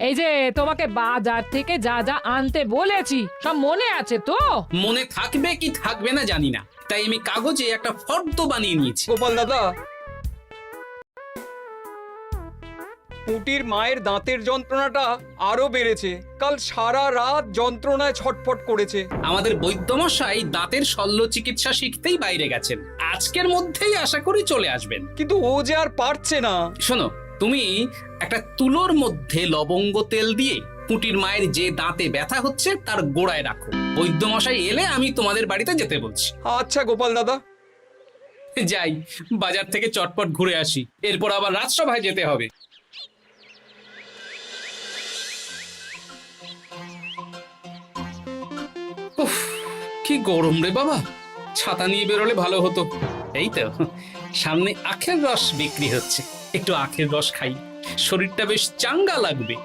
এই যে তোমাকে বাজার থেকে যা যা আনতে বলেছি সব মনে আছে তো? মনে থাকবে কি থাকবে না জানি না, তাই আমি কাগজে একটা ফর্দ বানিয়ে নিয়েছি। গোপাল দাদা, পুটির মায়ের দাঁতের যন্ত্রণাটা আরো বেড়েছে। কাল সারা রাত যন্ত্রণায় ছটফট করেছে। আমাদের বৈদ্যমশাই দাঁতের শল্য চিকিৎসা শিখতেই বাইরে গেছেন, আজকের মধ্যেই আশা করি চলে আসবেন। কিন্তু ও যে আর পারছে না। শোনো, তুমি একটা তুলোর মধ্যে লবঙ্গ তেল দিয়ে পুটির মায়ের যে দাঁতে ব্যথা হচ্ছে তার গোড়ায় রাখো। বৈদ্যমশাই এলে আমি তোমাদের বাড়িতে যেতে বলছি। আচ্ছা গোপাল দাদা। যাই, বাজার থেকে চটপট ঘুরে আসি, এরপর আবার রাজসভায় যেতে হবে। উফ, কি গরম রে বাবা, ছাতা নিয়ে বেরোলে ভালো হতো। এই তো সামনে আখের রস বিক্রি হচ্ছে, একটু আখের রস খাই, শরীরটা বেশ চাঙ্গা লাগবে।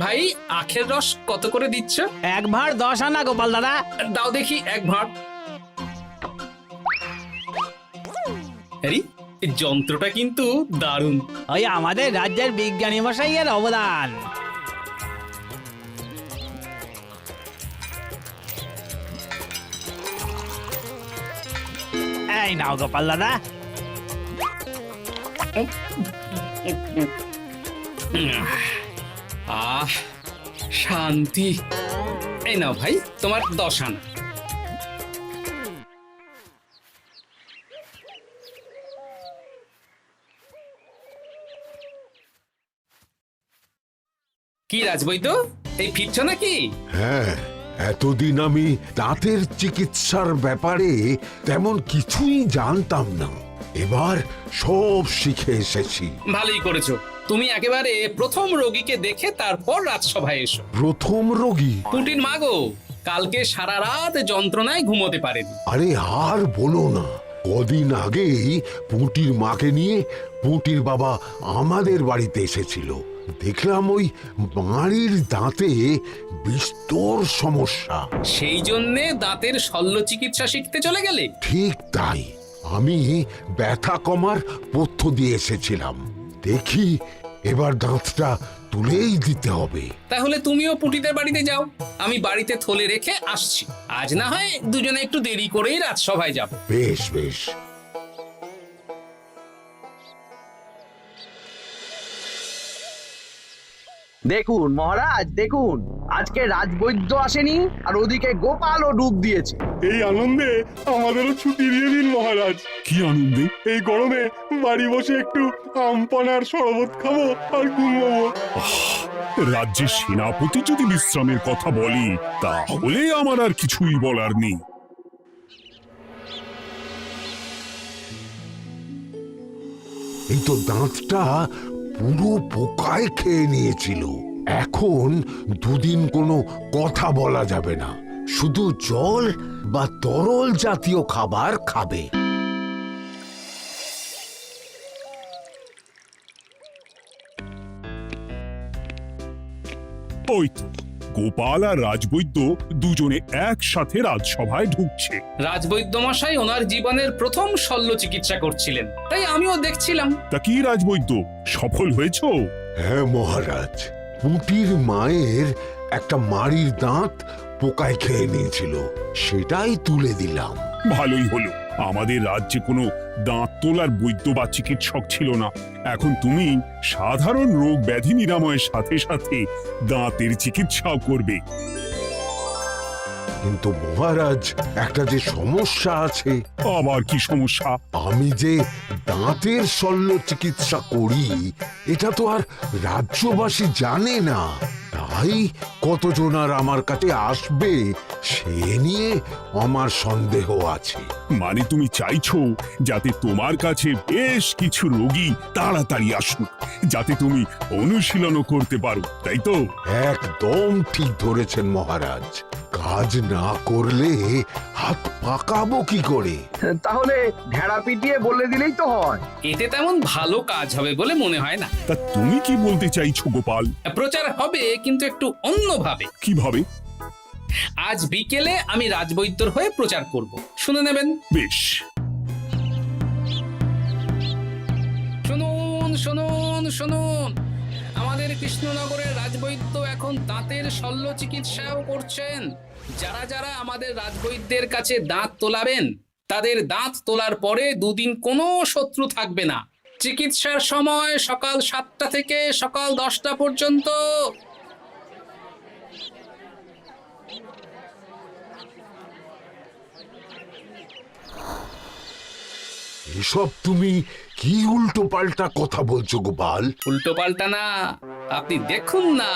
ভাই, আখের রস কত করে দিচ্ছ? 1 ভাঁড় 10 আনা গোপাল দাদা। দাও দেখি 1 ভাঁড়। আরে, এই যন্ত্রটা কিন্তু দারুণ। ওই আমাদের রাজ্যের বিজ্ঞানী মশাইয়ের অবদান। এই নাও গোপাল দাদা। আহ, শান্তি। এই নাও ভাই, তোমার 10 আনা। কি রাজবৈদ্য, এই ফিরছ নাকি? হ্যাঁ, এতদিন আমি দাঁতের চিকিৎসার ব্যাপারে তেমন কিছুই জানতাম না, এবার সব শিখে এসেছি। ভালোই করেছো, তুমি একেবারে প্রথম রোগীকে দেখে তারপর রাজসভায় এসো। প্রথম রোগী? পুটির মা গো, কালকে সারা রাত যন্ত্রণায় ঘুমোতে পারেনি। আরে আর বলো না, কদিন আগেই পুঁটির মাকে নিয়ে পুঁটির বাবা আমাদের বাড়িতে এসেছিল। দেখলাম ওই বাড়ির দাঁতে বিস্তর সমস্যা। সেই জন্যে দাঁতের শল্য চিকিৎসা শিখতে চলে গেলে? ঠিক তাই, আমি ব্যথা কমার পথ্য দিয়ে এসেছিলাম। দেখি এবার দাঁতটা তুলেই দিতে হবে। তাহলে তুমিও পুটিদের বাড়িতে যাও, আমি বাড়িতে থলে রেখে আসছি। আজ না হয় দুজনে একটু দেরি করেই রাজসভায় যাব। বেশ বেশ। দেখুন মহারাজ, দেখুন আজকে রাজবৈদ্য আসেনি আর ওদিকে গোপালও ডুব দিয়েছে। এই আনন্দে আমাদেরও ছুটি দিয়ে দিন মহারাজ। কি আনন্দে? এই গরমে বাড়ি বসে একটু আমপানার শরবত খাবো আর ঘুমবো। রাজ্যের সেনাপতি যদি বিশ্রামের কথা বলি তাহলে আমার আর কিছুই বলার নেই। এই তো দাঁতটা পুরো পোকায় খেয়ে নিয়েছিল। এখন দুদিন কোনো কথা বলা যাবে না, শুধু জল বা তরল জাতীয় খাবার খাবে। ওই তো গোপাল আর রাজবৈদ্য দুজনে একসাথে রাজসভায় ঢুকছে। রাজবৈদ্য মশাই ওনার জীবনের প্রথম শল্য চিকিৎসা করছিলেন, তাই আমিও দেখছিলাম। তা কি রাজবৈদ্য, সফল হয়েছো? হ্যাঁ মহারাজ, পুঁটির মায়ের একটা মাড়ির দাঁত পোকায় খেয়ে নিয়েছিল, সেটাই তুলে দিলাম। ভালোই হলো, আমাদের রাজ্যে কোনো দাঁত তোলার বৈদ্য বা চিকিৎসক ছিল না। এখন তুমি সাধারণ রোগ ব্যাধি নিরাময়ের সাথে সাথে দাঁতের চিকিৎসাও করবে। কিন্তু মহারাজ, একটা যে সমস্যা আছে। আবার কি সমস্যা? আমি যে দাঁতের শল্য চিকিৎসা করি এটা তো আর রাজ্যবাসী জানে না, তাই কতজন আর আমার কাছে আসবে সে নিয়ে আমার সন্দেহ আছে। মানে তুমি চাইছো যাতে তোমার কাছে বেশ কিছু রোগী তাড়াতাড়ি আসুক, যাতে তুমি অনুশীলনও করতে পারো, তাই তো? একদম ঠিক ধরেছেন মহারাজ, কাজ না করলে হাত পাকাবো কি করে? তাহলে ঢেড়া পিটিয়ে বলে দিলেই তো হয়। এতে তেমন ভালো কাজ হবে বলে মনে হয় না। তা তুমি কি বলতে চাইছো গোপাল? প্রচার হবে, কিন্তু একটু অন্যভাবে। কিভাবে? আজ বিকেলে আমি রাজবৈদ্যর হয়ে প্রচার করব, শুনে নেবেন। বেশ। শুনুন শুনুন শুনুন, আমাদের কৃষ্ণনগরের রাজবৈদ্য এখন দাঁতের শল্য চিকিৎসাও করছেন। যারা যারা আমাদের রাজবৈদ্যের কাছে দাঁত তোলাবেন তাদের দাঁত তোলার পরে দুদিন কোনো শত্রু থাকবে না। চিকিৎসার সময় সকাল 7টা থেকে সকাল 10টা পর্যন্ত। এসব তুমি কি উল্টো পাল্টা কথা বলছো গোপাল? উল্টো পাল্টা না, আপনি দেখুন না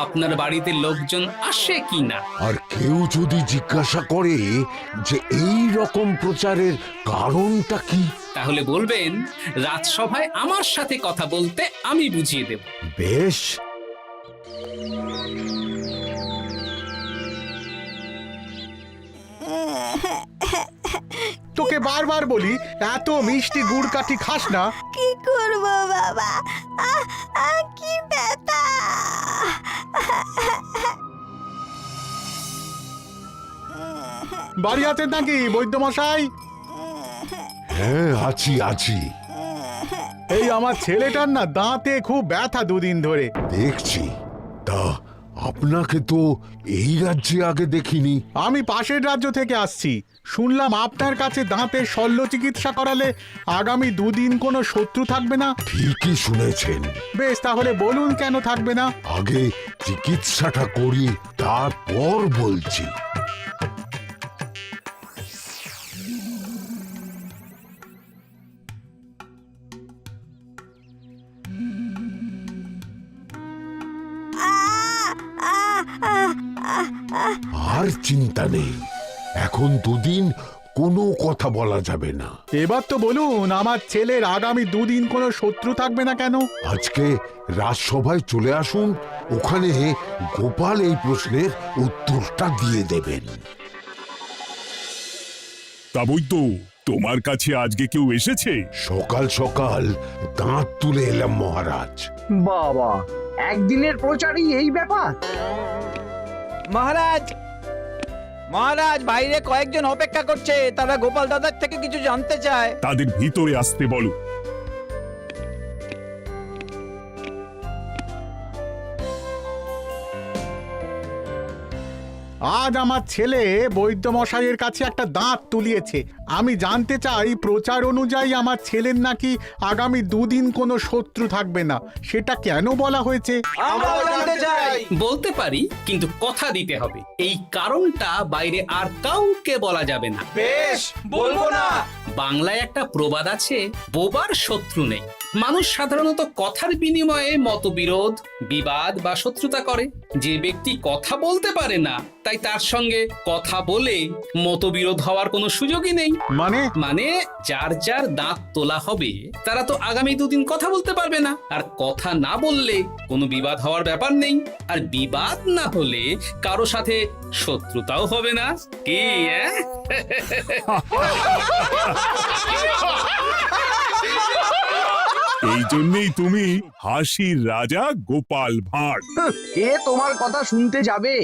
আপনার বাড়িতে লোকজন আসে কি না। আর কেউ যদি জিজ্ঞাসা করে যে এই রকম প্রচারের কারণটা কি, তাহলে বলবেন রাজসভায় আমার সাথে কথা বলতে আমি বুঝিয়ে দেব। বেশ। তোকে বারবার বলি এত মিষ্টি গুড় কাঠি খাস না। কি করব বাবা, কি ব্যথা। বাড়ি আছেন নাকি বৈদ্যমশাই? হ্যাঁ, আছি আছি। এই আমার ছেলেটার না দাঁতে খুব ব্যথা দুদিন ধরে। দেখছি। তা আপনাকে তো এই রাজ্যে আগে দেখিনি। আমি পাশের রাজ্য থেকে আসছি। শুনলাম আপনার কাছে দাঁতের শল্য চিকিৎসা করালে আগামী দুদিন কোনো শত্রু থাকবে না। ঠিকই শুনেছেন। বেশ, তাহলে বলুন কেন থাকবে না? আগে চিকিৎসাটা করি, তারপর বলছি। আর চিন্তা নেই, এখন দুদিন কোনো কথা বলা যাবে না। এবার তো বলুন আমার ছেলের আগামী দুদিন কোনো শত্রু থাকবে না কেন? আজকে রাজসভায় চলে আসুন, ওখানে গোপাল এই প্রশ্নের উত্তরটা দিয়ে দেবেন। তা বৈদ্য, তোমার কাছে আজকে কেউ এসেছে? সকাল সকাল দাঁত তুলে এলাম মহারাজ। বাবা, একদিনের প্রচারই এই ব্যাপার? মহারাজ, মহারাজ, বাইরে কয়েকজন অপেক্ষা করছে, তারা গোপাল দাদার থেকে কিছু জানতে চায়। তাদের ভিতরে আসতে বলো। আজ আমার ছেলে বৈদ্যমশাইয়ের কাছে একটা দাঁত তুলিয়েছে। আমি জানতে চাই প্রচার অনুযায়ী আমার ছেলের নাকি আগামী দুদিন কোনো শত্রু থাকবে না, সেটা কেন বলা হয়েছে? বলতে পারি, কিন্তু কথা দিতে হবে। এই কারণটা বাইরে আর কাউকে বলা যাবে না। বেশ, বলবো না। বাংলায় একটা প্রবাদ আছে, বোবার শত্রু নেই। মানুষ সাধারণত কথার বিনিময়ে মতবিরোধ, বিবাদ বা শত্রুতা করে। যে ব্যক্তি কথা বলতে পারে না, তাই তার সঙ্গে কথা বলে মতবিরোধ হওয়ার কোনো সুযোগই নেই। মানে যার যার দাঁত তোলা হবে তারা তো আগামী দুদিন কথা বলতে পারবে না। আর কথা না বললে কোনো বিবাদ হওয়ার ব্যাপার নেই। আর বিবাদ না হলে কারো সাথে শত্রুতাও হবে না। কি এই জন্যই তুমি হাসির রাজা গোপাল ভাঁড়। কে তোমার কথা শুনতে যাবে?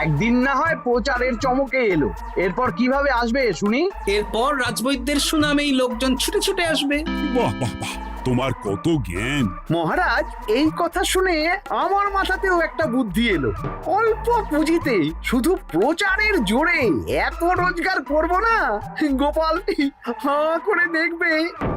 একদিন না হয় প্রচারের চমকে এলো, এরপর কিভাবে আসবে শুনি? এরপর রাজবৈদ্যের সুনামেই লোকজন ছুটে ছুটে আসবে। বাহ বাহ বাহ, তোমার কত জ্ঞান! মহারাজ, এই কথা শুনে আমার মাথাতেও একটা বুদ্ধি এলো। অল্প পুঁজিতে শুধু প্রচারের জোরে এত রোজগার করব না, গোপাল হাঁ করে দেখবে।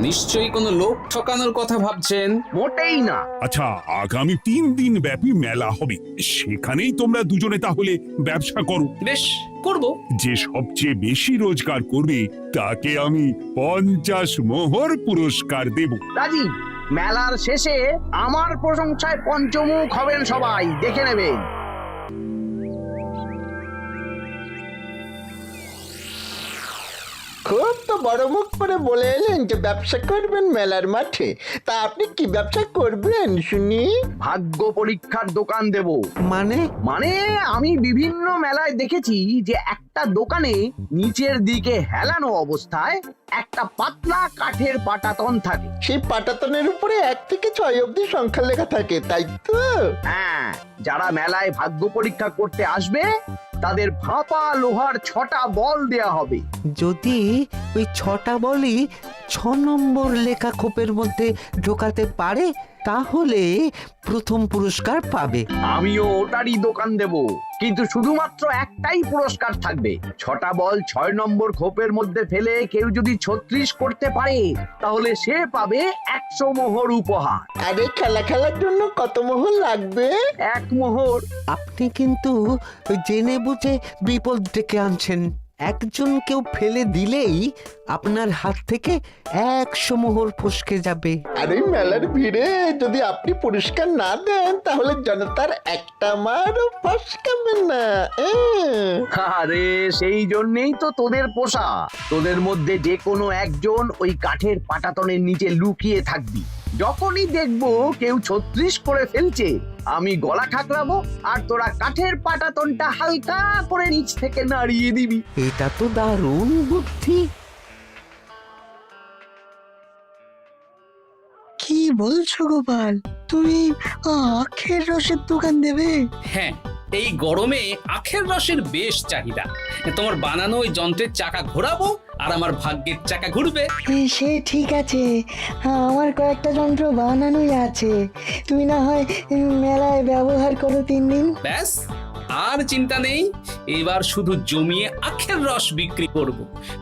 নিশ্চয়ই কোনো লোক ঠকানোর কথা ভাবছেন। মোটেই না। আচ্ছা, আগামী 3 দিন ব্যাপী মেলা হবে, সেখানেই তোমরা দুজনে তাহলে ব্যবসা করো। বেশ, করব। যে সবচেয়ে বেশি রোজগার করবে তাকে আমি 50 মোহর পুরস্কার দেব। রাজি। মেলার শেষে আমার প্রশংসায় পঞ্চমুখ হবেন সবাই, দেখে নেবেন। খুব তো বড় মুখ করে বলে এলেন যে ব্যবসা করবেন মেলার মাঠে। তা আপনি কি ব্যবসা করবেন শুনি? ভাগ্য পরীক্ষার দোকান দেব। মানে আমি বিভিন্ন মেলায় দেখেছি যে একটা দোকানে নিচের দিকে হেলানো অবস্থায় একটা পাতলা কাঠের পাটাতন থাকে। সেই পাটাতনের উপরে 1 থেকে 6 অবধি সংখ্যা লেখা থাকে, তাই তো? হ্যাঁ, যারা মেলায় ভাগ্য পরীক্ষা করতে আসবে তাদের ফাঁপা লোহার 6টা বল দেয়া হবে। যদি ওই 6টা বলই 6 নম্বর লেখা খোপের মধ্যে ঢোকাতে পারে তাহলে প্রথম পুরস্কার পাবে। আমিও ওটারই দোকান দেব, কিন্তু শুধুমাত্র একটাই পুরস্কার থাকবে। 6টা বল 6 নম্বর খোপের মধ্যে ফেলে কেউ যদি 36 করতে পারে তাহলে সে পাবে 100 মোহর উপহার। আরে খেলার জন্য কত মোহর লাগবে? 1 মোহর। আপনি কিন্তু জেনে বুঝে বিপদ ডেকে আনছেন। একজন কেউ ফেলে দিলেই আপনার হাত থেকে 100 মোহর ফসকে যাবে। আরে মেলার ভিড়ে যদি আপনি পুরস্কার না দেন তাহলে জনতার একটা মারও ফসকাবে না। আরে সেই জন্যই তো তোদের পোষা। তোদের মধ্যে যে কোনো একজন ওই কাঠের পাটাতনের নিচে লুকিয়ে থাকবি। যখনই দেখবো কেউ 36 করে ফেলছে আমি গলা খাকড়াবো আর তোরা কাঠের পাটাতনটা হালকা করে নিচ থেকে নাড়িয়ে দিবি। এটা তো দারুণ বুদ্ধি। কি বলছো গোপাল, তুমি আখের রসের দোকান দেবে? হ্যাঁ, এই গরমে আখের রসের বেশ চাহিদা। তোমার বানানো ওই যন্ত্রের চাকা ঘোরাবো আর আমার ভাগ্যের চাকা ঘুরবে। সে ঠিক আছে, আমার কয়েকটা যন্ত্র বানানোই আছে, তুমি না হয় মেলায় ব্যবহার করো 3 দিন। ব্যাস, আর চিন্তা নেই। এবার শুধু জমিয়ে আখের রস বিক্রি করব,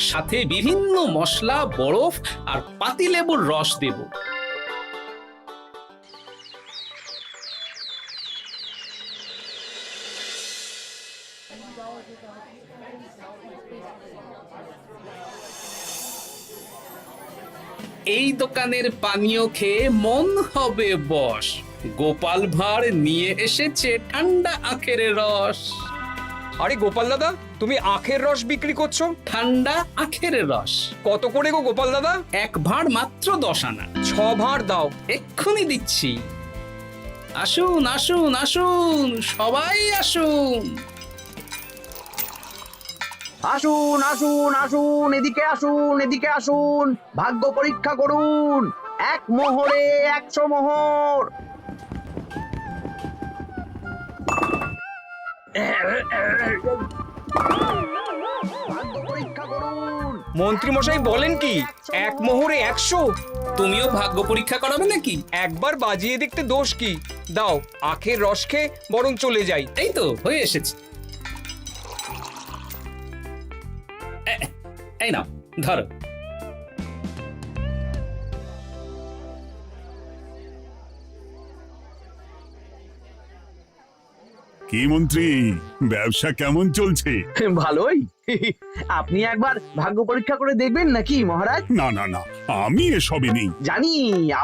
সাথে বিভিন্ন মশলা, বরফ আর পাতিলেবুর রস দেব। এই দোকানের পানীয় খেয়ে মন হবে বশ। গোপাল ভাঁড় নিয়ে এসেছে ঠান্ডা আখের রস। আরে গোপাল দাদা, তুমি আখের রস বিক্রি করছো? ঠান্ডা আখের রস কত করে গো গোপাল দাদা? 1 ভাঁড় মাত্র 10 আনা। 6 ভাঁড় দাও। এক্ষুনি দিচ্ছি। আসুন আসুন আসুন, সবাই আসুন। আসুন আসুন আসুন, এদিকে আসুন, এদিকে আসুন, ভাগ্য পরীক্ষা করুন। 1 মোহরে 100 মোহর। ভাগ্য পরীক্ষা করুন। মন্ত্রী মশাই বলেন কি 1 মোহরে 100? তুমিও ভাগ্য পরীক্ষা করাবে নাকি? একবার বাজিয়ে দেখতে দোষ কি? দাও, আখের রস খেয়ে বরং চলে যাই। এই তো হয়ে এসেছে। এই নাও, ধরো। কি মন্ত্রী, ব্যবসা কেমন চলছে? ভালোই। আপনি একবার ভাগ্য পরীক্ষা করে দেখবেন নাকি মহারাজ? না না না, আমি এসবে নেই। জানি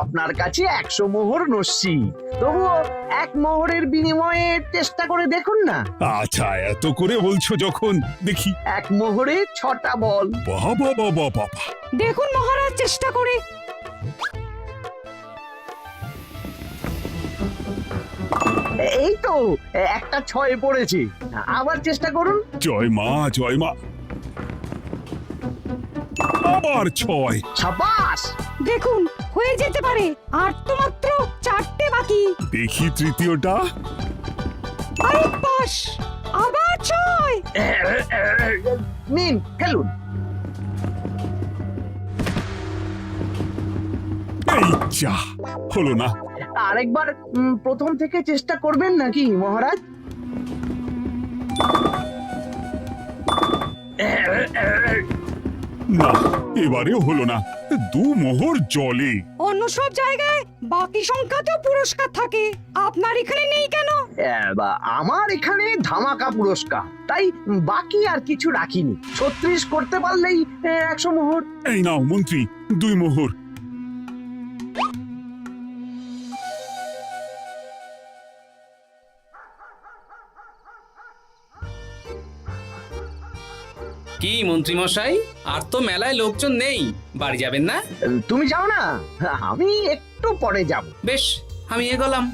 আপনার কাছে 100 মোহর নস্যি, তবুও 1 মোহরের বিনিময়ে চেষ্টা করে দেখুন না। আচ্ছা, এত করে বলছো যখন, দেখি। 1 মোহরে 6টা বল। বাবা বাবা বাবা, দেখুন মহারাজ চেষ্টা করে। এই তো একটা 6 পড়েছে, আবার চেষ্টা করুন। জয় মা জয় মা, আবার 6। সাবাস। দেখুন হয়ে যেতে পারে, আর তো মাত্র 4টে বাকি। দেখি তৃতীয়টা। আরে পাস, আবার 6। নিন খেলুন। এই যা, হলো না। আরেকবার প্রথম থেকে চেষ্টা করবেন নাকি মহারাজ? না, এবারেও হলো না। 2 মোহর জলে। অন্য সব জায়গায় বাকি সংখ্যাতেও পুরস্কার থাকে, আপনার এখানে নেই কেন? আমার এখানে ধামাকা পুরস্কার, তাই বাকি আর কিছু রাখিনি। 36 করতে পারলেই 100 মোহর। এই নাও মন্ত্রী, 2 মোহর। কি মন্ত্রী মশাই, আর তো মেলায় লোকজন নেই, বাড়ি যাবেন না? তুমি যাও না, আমি একটু পরে যাব। বেশ, আমি এগোলাম।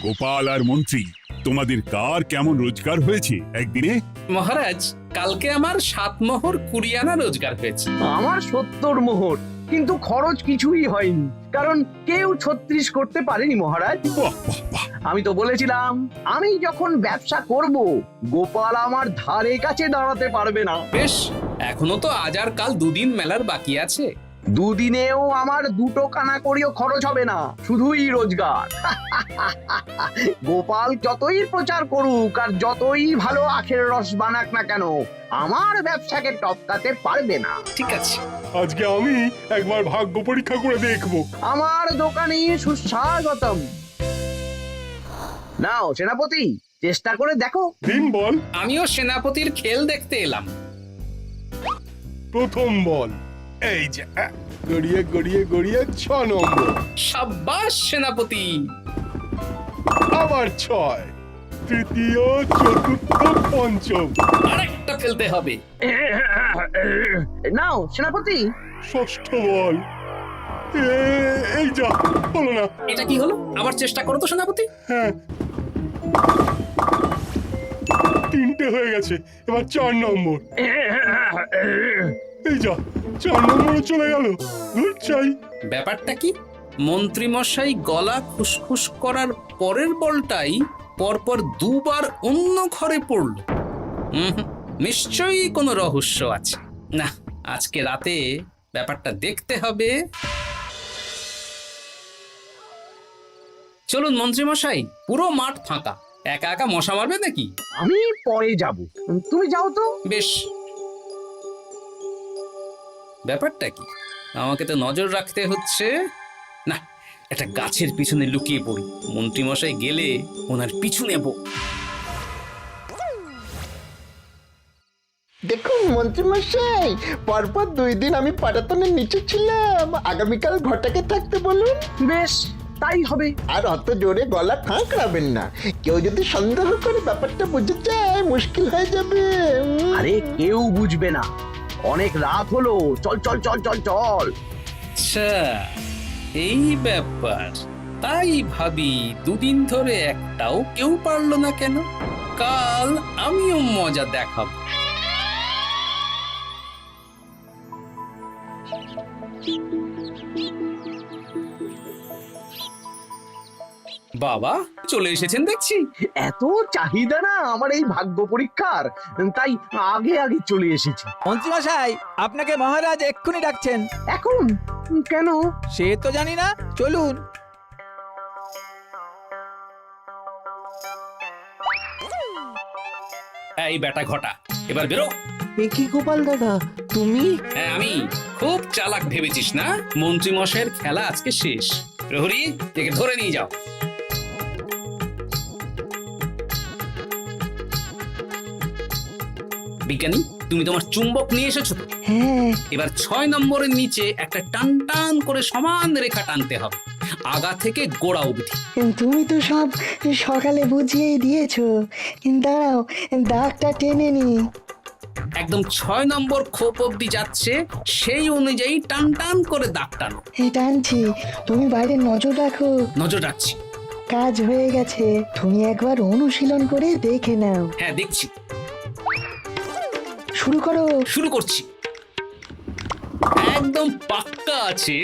গোপাল আর মন্ত্রী, তোমাদের কার কেমন রোজগার হয়েছে একদিনে? মহারাজ, কালকে আমার 7 মোহর 20 আনা রোজগার হয়েছে। আমার 70 মোহর। কিন্তু খরচ কিছুই হয়নি, কারণ কেউ 36 করতে পারেনি মহারাজ। বাহ বাহ বাহ, আমি তো বলেছিলাম আমি যখন ব্যবসা করব গোপাল আমার ধারে কাছে দাঁড়াতে পারবে না। বেশ, এখনো তো আজ আর কাল দুদিন মেলার বাকি আছে। দুদিনেও আমার 2 কানা করিও খরচ হবে না, শুধুই রোজগার। গোপাল যতই প্রচার করুক আর যতই ভালো আখের রস বানাক না কেন, আমার ব্যবসাকে টপকাতে পারবে না। ঠিক আছে, আজকে আমি একবার ভাগ্য পরীক্ষা করে দেখবো। আমার দোকানে সুস্বাগতম। নাও সেনাপতি, চেষ্টা করে দেখো। দিন বল। আমিও সেনাপতির খেল দেখতে এলাম। প্রথম বল, এই যে গড়িয়ে গড়িয়ে গড়িয়ে 6 নম্বর, সাব্বাস সেনাপতি। আবার 6, তৃতীয়, চতুর্থ, পঞ্চম, আরেকটা ফেলতে হবে। নাও সেনাপতি। ষষ্ঠ বল, এই যা, হলো না। এটা কি হলো? আবার চেষ্টা করো তো সেনাপতি। হ্যাঁ, 3টে হয়ে গেছে, এবার 4 নম্বর। এই যা, 4 নম্বরে চলে গেল। ধুর চাই। ব্যাপারটা কি? মন্ত্রী মশাই গলা খুসখুস করার পরের বলটাই পরপর 2 বার অন্য ঘরে পড়ল। নিশ্চয়ই কোনো রহস্য আছে। না, আজকে রাতে ব্যাপারটা দেখতে হবে। চলুন মন্ত্রী মশাই, পুরো মাঠ ফাঁকা, একা একা মশা মারবে নাকি? আমি পরে যাব, তুমি যাও তো। বেশ। ব্যাপারটা কি? আমাকে তো নজর রাখতে হচ্ছে। না, একটা গাছের পিছনে লুকিয়ে পড়ি, মন্ত্রী মশাই গেলে ওনার পিছু নেব। দেখুন মন্ত্রীমশাই, পরপর 2 দিন আমি পাটাতনের নিচে ছিলাম। আগামীকাল ঘরটাকে থাকতে বলুন। বেশ, তাই হবে। আর অত জোরে গলা খাঁকড়াবেন না, কেউ যদি সন্দেহ করে ব্যাপারটা বুঝে যায় মুশকিল হয়ে যাবে। আরে কেউ বুঝবে না, অনেক রাত হলো, চল চল চল চল চল। আচ্ছা, এই ব্যাপার। তাই ভাবি 2 দিন ধরে একটাও কেউ পারলো না কেন? কাল আমিও মজা দেখাবো। বাবা চলে এসেছেন দেখছি। এত চাহিদা না আমার এই ভাগ্য পরীক্ষার, তাই আগে আগে চলে এসেছি। মন্ত্রীমশাই, আপনাকে মহারাজ এক্ষুনি ডাকছেন। এখন কেন? সে তো জানি না, চলুন। এই বেটা ঘটা, এবার বেরো। এ কি গোপাল দাদা, তুমি? হ্যাঁ আমি। খুব চালাক ভেবেছিস না? মন্ত্রী মশাইয়ের খেলা আজকে শেষ। প্রহরী, একে ধরে নিয়ে যাও। বিজ্ঞানী, তুমি তোমার চুম্বক নিয়ে এসেছো তো? হ্যাঁ, এবার 6 নম্বরের নিচে একটা টান টান করে সমান রেখা টানতে হবে, আগা থেকে গোড়া অবধি। তুমি তো সব সকালে বুঝিয়েই দিয়েছো, দাঁড়াও দাগটা টেনে নি। একদম 6 নম্বর খোপ অবধি যাচ্ছে, সেই অনুযায়ী টান টান করে দাগ টানো। টানছি, তুমি বাইরে নজর রাখো। নজর রাখছি। কাজ হয়ে গেছে, তুমি একবার অনুশীলন করে দেখে নাও। হ্যাঁ দেখছি। শুরু করো। শুরু করছি। একদম পাক্কা আছে।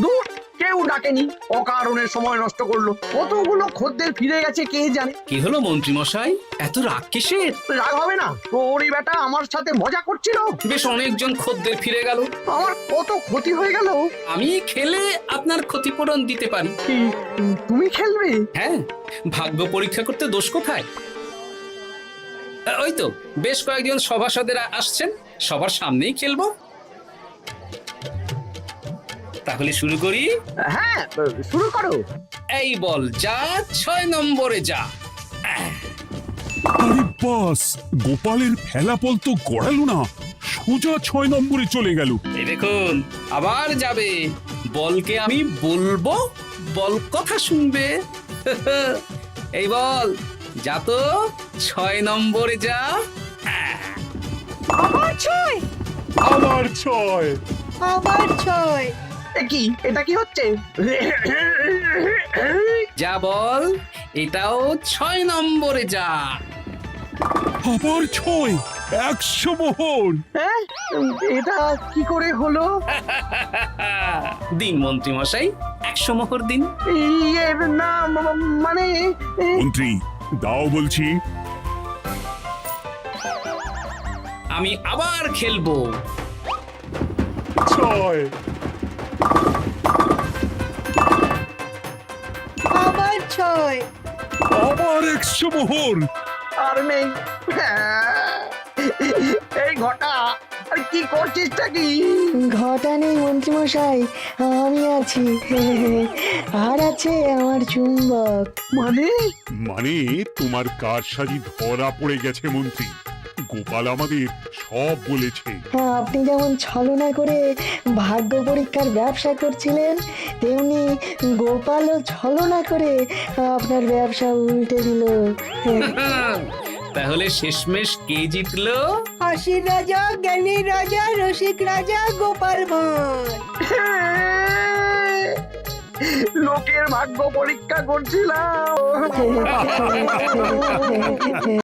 দূর, কেউ ডাকেনি, অকারণে সময় নষ্ট করলো। কতগুলো খদ্দের ফিরে গেছে কে জানে। কি হলো মন্ত্রী মশাই, এত রাগ কিসের? রাগ হবে না, ওরই বেটা আমার সাথে মজা করছিল। বেশ অনেকজন খদ্দের ফিরে গেল, আমার কত ক্ষতি হয়ে গেল। আমি খেলে আপনার ক্ষতিপূরণ দিতে পারি। তুমি খেলবে? হ্যাঁ, ভাগ্য পরীক্ষা করতে দোষ কোথায়? ওই তো বেশ কয়েকজন সভাসদেরা আসছেন, সবার সামনেই খেলবো। তাহলে শুরু করি। হ্যাঁ, শুরু করো। এই বল যা, 6 নম্বরে যা। আরে বাস, গোপালের ফেলাফল তো গড়ালো না, সোজা 6 নম্বরে চলে গেল। এই দেখুন, আবার যাবে। বলকে আমি বলবো, বল কথা শুনবে। এই বল যা তো, 6 নম্বরে যা। আবার 6, আবার 6, আবার 6। কি এটা কি হচ্ছে? যা বল, এটাও 6 নম্বরে যা। আবার 6, 100 মোহর। হ্যাঁ এটা কি করে হলো? দিন মন্ত্রী মশাই 100 মোহর দিন। ইয়ে না মানে মন্ত্রী দাও বলছি। আমি আবার খেলবো। 6 আবার 6। আবার 100 মোহর। আর নেই। এই ঘটা আর কি করছিসটা কি? ঘটা নেই মন্ত্রীমশাই, আমি আছি। আর আছে আমার চুম্বক। মানে মানে তোমার কারসাজি ধরা পড়ে গেছে মন্ত্রী। গোপাল আমাদের সব বলেছে। আপনি যেমন ছলনা করে ভাগ্য পরীক্ষার ব্যবসা করছিলেন, তেমনি গোপালও ছলনা করে আপনার ব্যবসা উল্টে দিল। তাহলে শেষমেশ কে জিতলো? হাসির রাজা, জ্ঞানীর রাজা, রসিক রাজা গোপাল ভাঁড়। লোকের ভাগ্য পরীক্ষা করছিলাম।